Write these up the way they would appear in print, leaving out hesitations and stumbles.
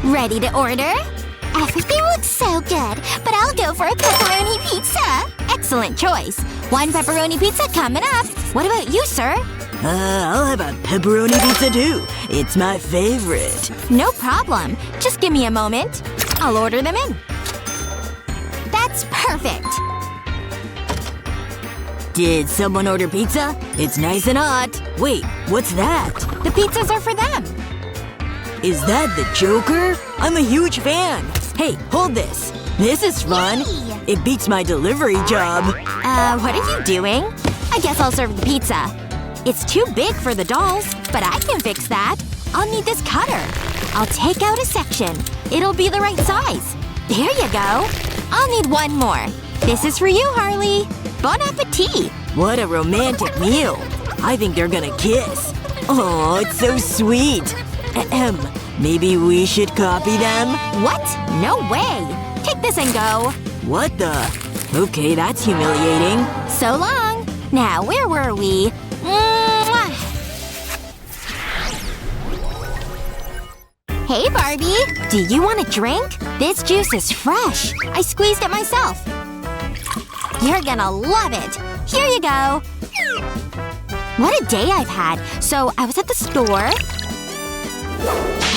Ready to order? Everything looks so good, but I'll go for a pepperoni pizza. Excellent choice. One pepperoni pizza coming up. What about you, sir? I'll have a pepperoni pizza too. It's my favorite. No problem. Just give me a moment. I'll order them in. That's perfect. Did someone order pizza? It's nice and hot. Wait, what's that? The pizzas are for them. Is that the Joker? I'm a huge fan. Hey, hold this. This is fun. Yay! It beats my delivery job. What are you doing? I guess I'll serve the pizza. It's too big for the dolls, but I can fix that. I'll need this cutter. I'll take out a section. It'll be the right size. There you go. I'll need one more. This is for you, Harley. Bon appetit! What a romantic meal. I think they're gonna kiss. Oh, it's so sweet. Ahem. Maybe we should copy them? What? No way! Take this and go. What the? Okay, that's humiliating. So long. Now, where were we? Mwah. Hey, Barbie. Do you want a drink? This juice is fresh. I squeezed it myself. You're gonna love it. Here you go. What a day I've had. So, I was at the store.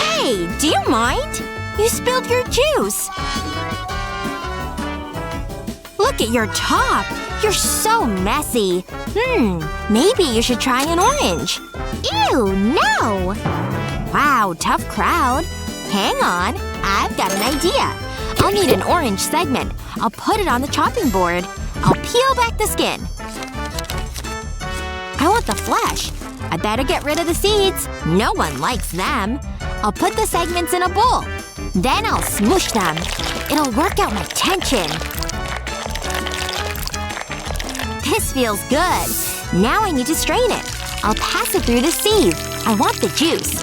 Hey, do you mind? You spilled your juice. Look at your top. You're so messy. Maybe you should try an orange. Ew, no! Wow, tough crowd. Hang on. I've got an idea. I'll need an orange segment. I'll put it on the chopping board. I'll peel back the skin. I want the flesh. I better get rid of the seeds. No one likes them. I'll put the segments in a bowl. Then I'll smoosh them. It'll work out my tension. This feels good. Now I need to strain it. I'll pass it through the sieve. I want the juice.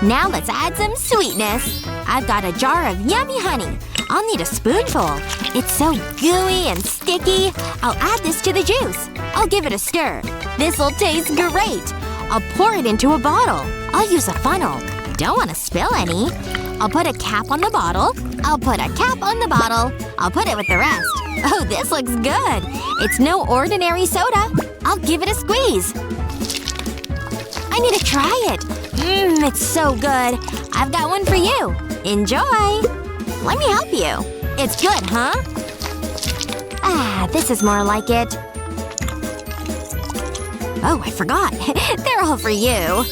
Now let's add some sweetness. I've got a jar of yummy honey. I'll need a spoonful. It's so gooey and sticky. I'll add this to the juice. I'll give it a stir. This'll taste great. I'll pour it into a bottle. I'll use a funnel. Don't want to spill any. I'll put a cap on the bottle. I'll put a cap on the bottle. I'll put it with the rest. Oh, this looks good. It's no ordinary soda. I'll give it a squeeze. I need to try it. It's so good. I've got one for you. Enjoy. Let me help you. It's good, huh? Ah, this is more like it. Oh, I forgot. They're all for you.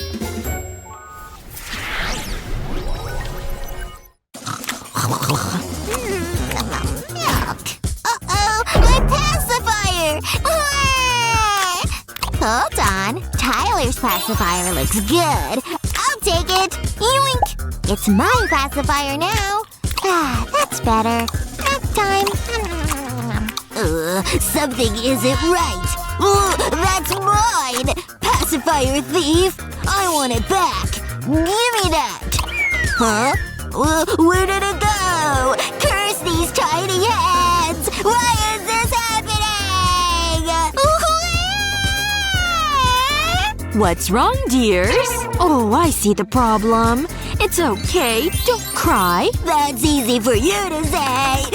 Uh-oh! My pacifier! Hold on. Tyler's pacifier looks good. I'll take it. Yoink! It's my pacifier now. Ah, that's better. Next time. Something isn't right. That's mine! Pacifier thief! I want it back! Give me that! Huh? Where did it go? Curse these tiny hands! Why is this happening? What's wrong, dears? Oh, I see the problem. It's okay. Don't cry. That's easy for you to say.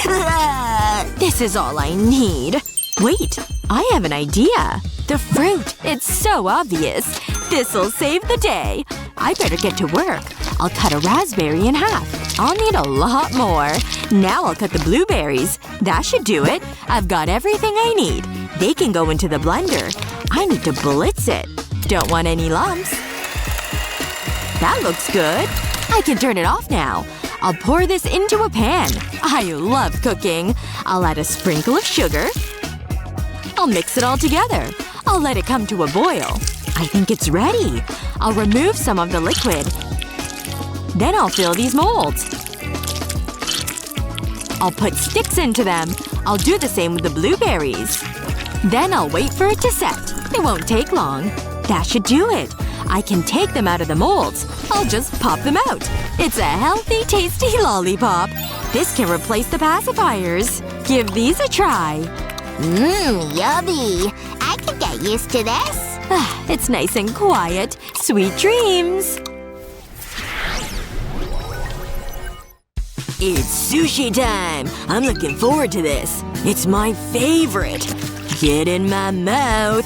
This is all I need. Wait. I have an idea. The fruit. It's so obvious. This'll save the day. I better get to work. I'll cut a raspberry in half. I'll need a lot more. Now I'll cut the blueberries. That should do it. I've got everything I need. They can go into the blender. I need to blitz it. Don't want any lumps. That looks good. I can turn it off now. I'll pour this into a pan. I love cooking. I'll add a sprinkle of sugar. I'll mix it all together. I'll let it come to a boil. I think it's ready. I'll remove some of the liquid. Then I'll fill these molds. I'll put sticks into them. I'll do the same with the blueberries. Then I'll wait for it to set. It won't take long. That should do it. I can take them out of the molds. I'll just pop them out. It's a healthy, tasty lollipop. This can replace the pacifiers. Give these a try. Yummy. I can get used to this. It's nice and quiet. Sweet dreams. It's sushi time! I'm looking forward to this. It's my favorite. Get in my mouth.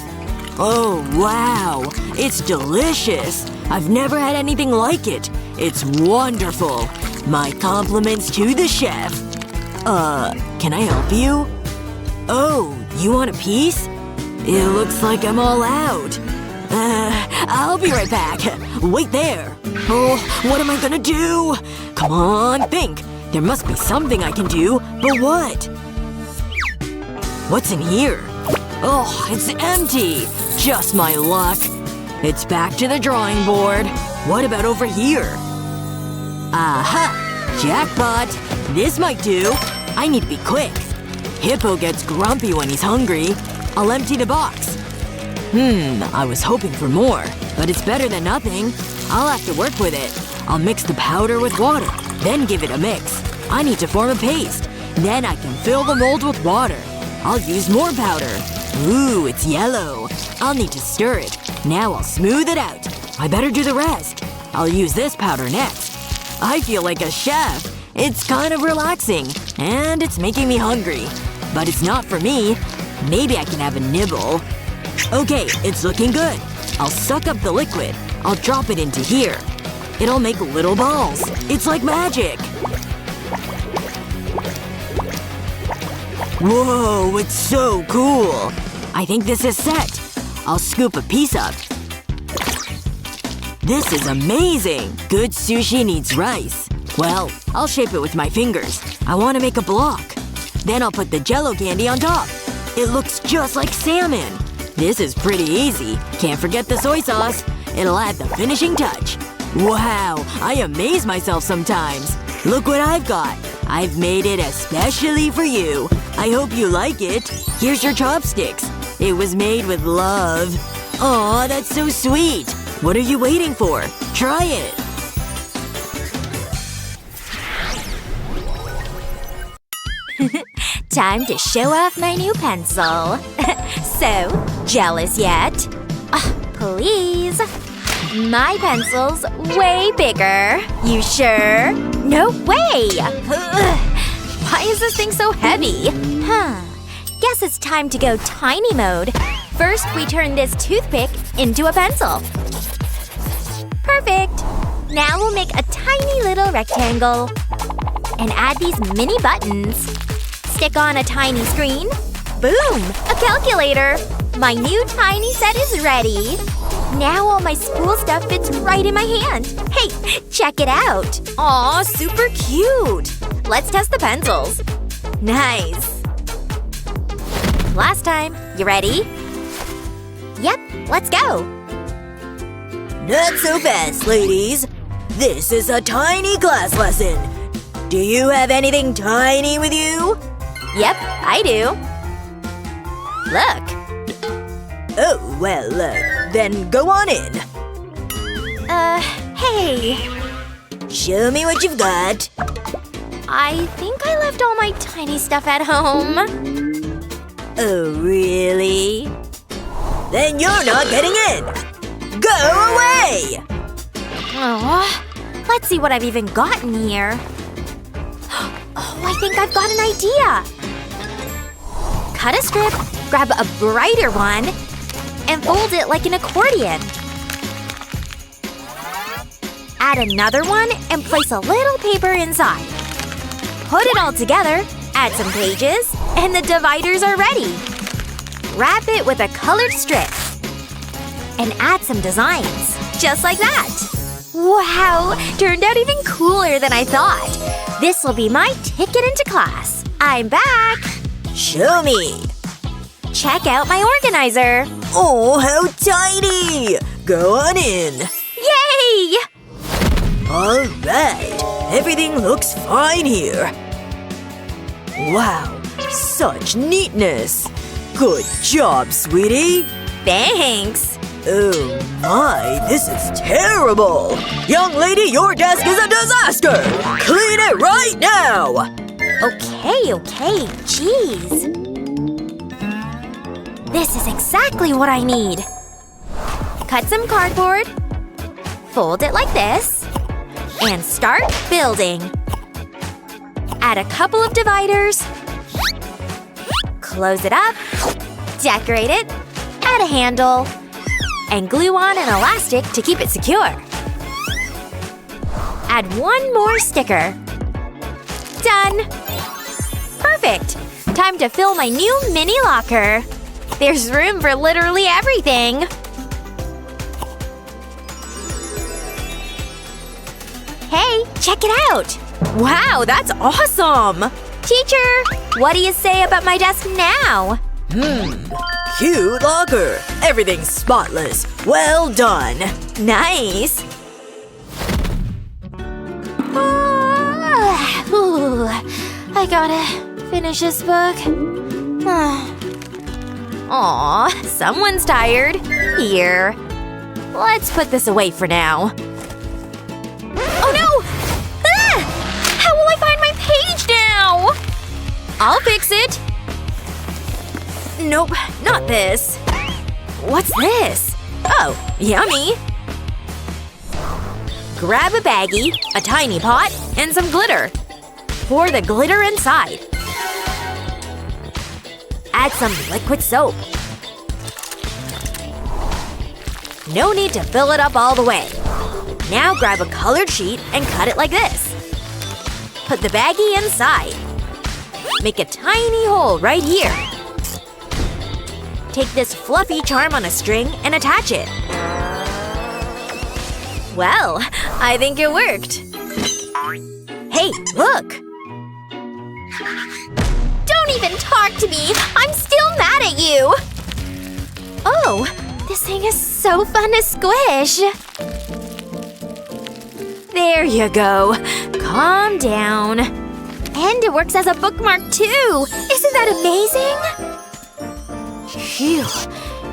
Oh, wow. It's delicious. I've never had anything like it. It's wonderful. My compliments to the chef. Can I help you? Oh, you want a piece? It looks like I'm all out. I'll be right back. Wait there. Oh, what am I gonna do? Come on, think. There must be something I can do, but what? What's in here? Oh, it's empty. Just my luck. It's back to the drawing board. What about over here? Aha! Jackpot! This might do. I need to be quick. Hippo gets grumpy when he's hungry. I'll empty the box. I was hoping for more. But it's better than nothing. I'll have to work with it. I'll mix the powder with water. Then give it a mix. I need to form a paste. Then I can fill the mold with water. I'll use more powder. Ooh, it's yellow. I'll need to stir it. Now I'll smooth it out. I better do the rest. I'll use this powder next. I feel like a chef. It's kind of relaxing. And it's making me hungry. But it's not for me. Maybe I can have a nibble. Okay, it's looking good. I'll suck up the liquid. I'll drop it into here. It'll make little balls. It's like magic. Whoa, it's so cool. I think this is set. I'll scoop a piece up. This is amazing. Good sushi needs rice. Well, I'll shape it with my fingers. I want to make a block. Then I'll put the Jell-O candy on top. It looks just like salmon. This is pretty easy. Can't forget the soy sauce. It'll add the finishing touch. Wow, I amaze myself sometimes. Look what I've got. I've made it especially for you. I hope you like it. Here's your chopsticks. It was made with love. Aw, that's so sweet. What are you waiting for? Try it. Time to show off my new pencil. So, jealous yet? Please. My pencil's way bigger. You sure? No way! Why is this thing so heavy? Guess it's time to go tiny mode. First, we turn this toothpick into a pencil. Perfect! Now we'll make a tiny little rectangle. And add these mini buttons. Stick on a tiny screen. Boom! A calculator! My new tiny set is ready. Now all my spool stuff fits right in my hand. Hey, check it out! Aw, super cute! Let's test the pencils. Nice. Last time. You ready? Yep, let's go. Not so fast, ladies. This is a tiny class lesson. Do you have anything tiny with you? Yep, I do. Look. Oh, well, then go on in. Hey. Show me what you've got. I think I left all my tiny stuff at home. Oh, really? Then you're not getting in! Go away! Oh, let's see what I've even got in here. Oh, I think I've got an idea! Cut a strip, grab a brighter one, and fold it like an accordion. Add another one and place a little paper inside. Put it all together, add some pages, and the dividers are ready. Wrap it with a colored strip. And add some designs. Just like that. Wow! Turned out even cooler than I thought. This will be my ticket into class. I'm back! Show me! Check out my organizer! Oh, how tiny! Go on in! Yay! Alright. Everything looks fine here. Wow. Such neatness. Good job, sweetie. Thanks! Oh my, this is terrible! Young lady, your desk is a disaster! Clean it right now! Okay. Jeez. This is exactly what I need. Cut some cardboard. Fold it like this. And start building. Add a couple of dividers. Close it up. Decorate it. Add a handle. And glue on an elastic to keep it secure. Add one more sticker. Done! Perfect! Time to fill my new mini locker. There's room for literally everything. Hey, check it out! Wow, that's awesome! Teacher, what do you say about my desk now? Cute locker. Everything's spotless. Well done. Nice! I gotta finish this book. Aw, someone's tired. Here. Let's put this away for now. Oh no! Ah! How will I find my page now? I'll fix it. Nope, not this. What's this? Oh, yummy. Grab a baggie, a tiny pot, and some glitter. Pour the glitter inside. Add some liquid soap. No need to fill it up all the way. Now grab a colored sheet and cut it like this. Put the baggie inside. Make a tiny hole right here. Take this fluffy charm on a string and attach it. Well, I think it worked. Hey, look! Don't even talk to me! I'm still mad at you! Oh, this thing is so fun to squish! There you go. Calm down. And it works as a bookmark, too! Isn't that amazing? Phew.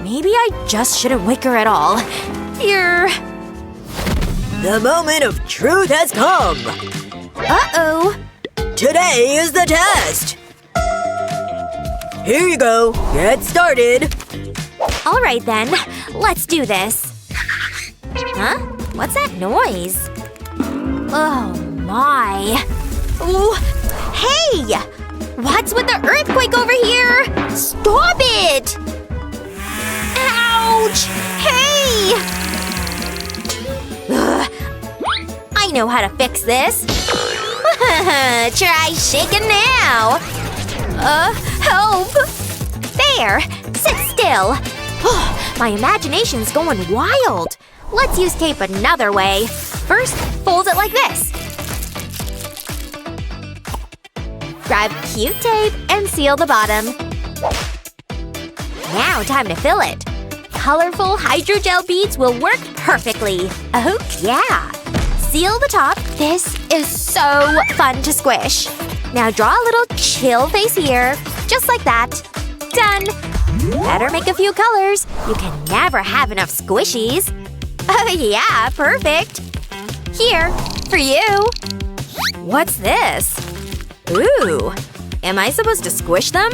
Maybe I just shouldn't wake her at all. Here. The moment of truth has come! Uh-oh. Today is the test! Here you go. Get started. Alright then. Let's do this. Huh? What's that noise? Oh my. Ooh. Hey! What's with the earthquake over here? Stop it! Ouch! Hey! Ugh. I know how to fix this. Try shaking now. Help! There! Sit still. My imagination's going wild. Let's use tape another way. First, fold it like this. Grab cute tape and seal the bottom. Now time to fill it. Colorful hydrogel beads will work perfectly. Oh yeah! Seal the top. This is so fun to squish. Now draw a little chill face here. Just like that. Done! Better make a few colors. You can never have enough squishies. Oh yeah, perfect. Here, for you. What's this? Ooh. Am I supposed to squish them?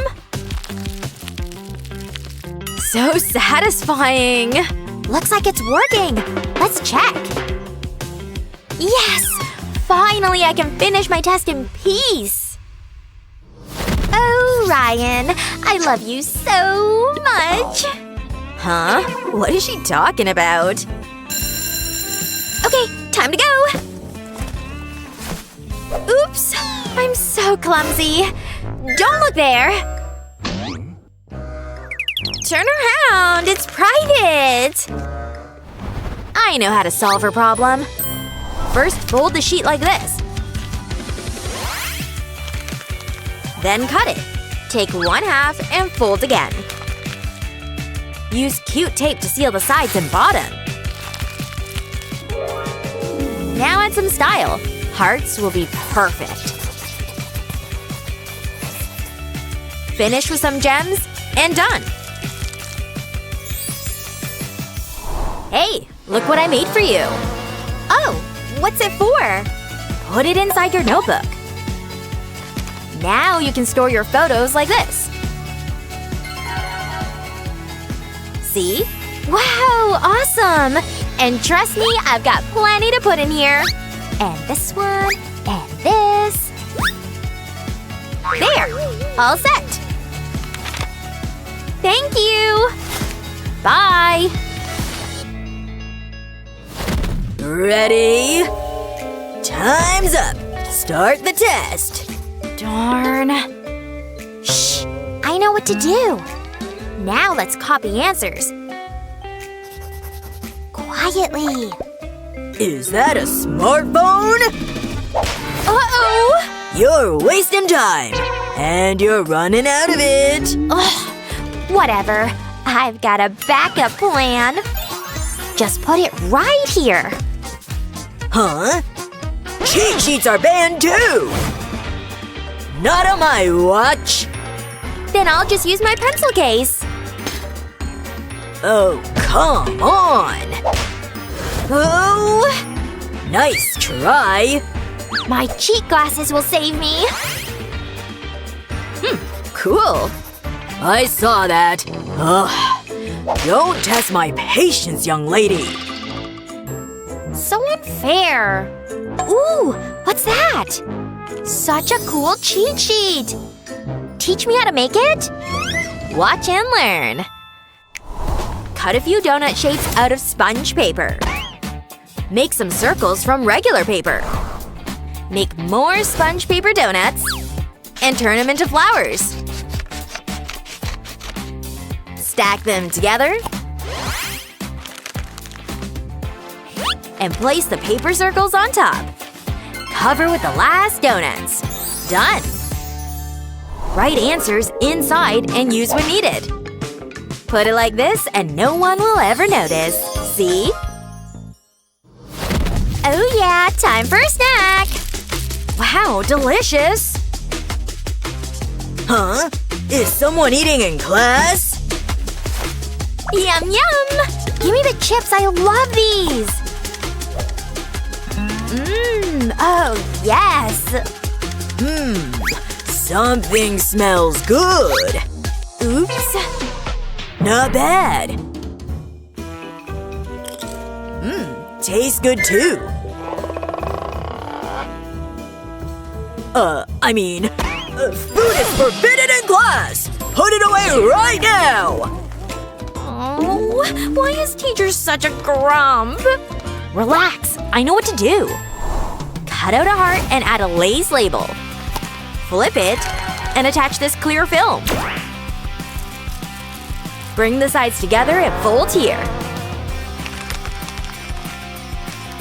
So satisfying. Looks like it's working. Let's check. Yes! Finally I can finish my test in peace. Oh, Ryan. I love you so much. Huh? What is she talking about? Okay, time to go! Oops! I'm so clumsy. Don't look there! Turn around! It's private! I know how to solve her problem. First, fold the sheet like this. Then cut it. Take one half and fold again. Use cute tape to seal the sides and bottom. Now add some style. Hearts will be perfect. Finish with some gems, and done! Hey, look what I made for you! Oh, what's it for? Put it inside your notebook. Now you can store your photos like this. See? Wow, awesome! And trust me, I've got plenty to put in here. And this one, and this. All set. Thank you! Bye! Ready? Time's up. Start the test. Darn. Shh! I know what to do. Now let's copy answers. Quietly. Is that a smartphone? Uh-oh! You're wasting time. And you're running out of it. Ugh. Whatever. I've got a backup plan. Just put it right here. Huh? Cheat sheets are banned too! Not on my watch! Then I'll just use my pencil case. Oh, come on! Oh! Nice try! My cheat glasses will save me. Cool. I saw that. Ugh. Don't test my patience, young lady. So unfair. Ooh, what's that? Such a cool cheat sheet. Teach me how to make it? Watch and learn. Cut a few donut shapes out of sponge paper. Make some circles from regular paper. Make more sponge paper donuts. And turn them into flowers. Stack them together. And place the paper circles on top. Cover with the last donuts. Done! Write answers inside and use when needed. Put it like this and no one will ever notice. See? Oh yeah, time for a snack! Wow, delicious! Huh? Is someone eating in class? Yum yum! Give me the chips, I love these! Oh yes! Something smells good. Oops. Not bad. Tastes good too. Food is forbidden in class! Put it away right now! Oh, why is teacher such a grump? Relax, I know what to do. Cut out a heart and add a Lay's label. Flip it, and attach this clear film. Bring the sides together and fold here.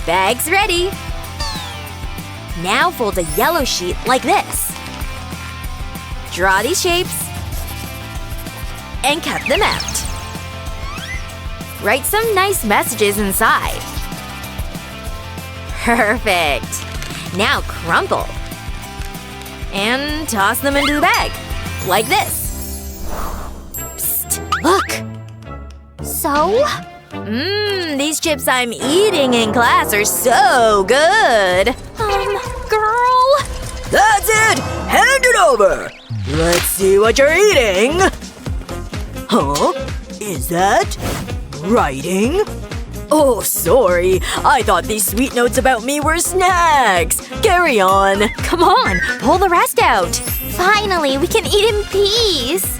Bag's ready! Now fold a yellow sheet like this. Draw these shapes. And cut them out. Write some nice messages inside. Perfect! Now crumple. And toss them into the bag. Like this. Psst, look! So? These chips I'm eating in class are so good! Girl? That's it! Hand it over! Let's see what you're eating! Huh? Is that… writing? Oh, sorry. I thought these sweet notes about me were snacks. Carry on. Come on, pull the rest out. Finally, we can eat in peace.